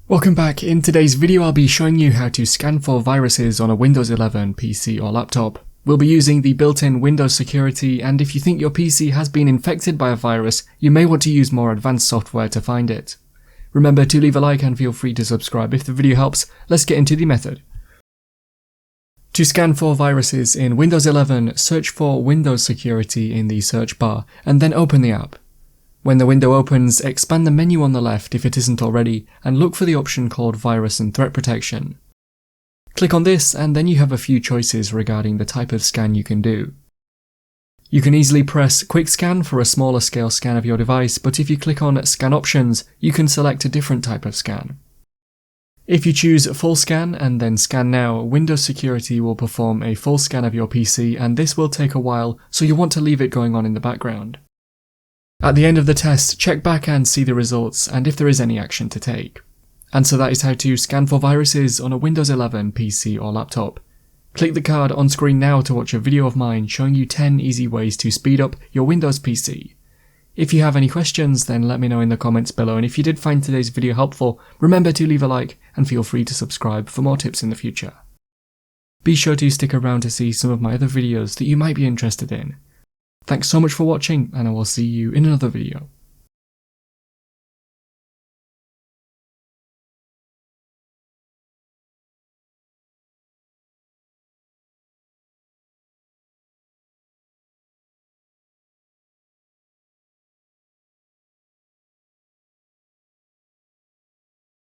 Welcome back. In today's video I'll be showing you how to scan for viruses on a Windows 11 PC or laptop. We'll be using the built-in Windows security, and if you think your PC has been infected by a virus, you may want to use more advanced software to find it. Remember to leave a like and feel free to subscribe if the video helps. Let's get into the method. To scan for viruses in Windows 11, search for Windows Security in the search bar, and then open the app. When the window opens, expand the menu on the left if it isn't already, and look for the option called Virus and Threat Protection. Click on this, and then you have a few choices regarding the type of scan you can do. You can easily press Quick Scan for a smaller scale scan of your device, but if you click on Scan Options, you can select a different type of scan. If you choose Full Scan and then Scan Now, Windows Security will perform a full scan of your PC, and this will take a while, so you want to leave it going on in the background. At the end of the test, check back and see the results and if there is any action to take. And so that is how to scan for viruses on a Windows 11 PC or laptop. Click the card on screen now to watch a video of mine showing you 10 easy ways to speed up your Windows PC. If you have any questions, then let me know in the comments below, and if you did find today's video helpful, remember to leave a like and feel free to subscribe for more tips in the future. Be sure to stick around to see some of my other videos that you might be interested in. Thanks so much for watching, and I will see you in another video.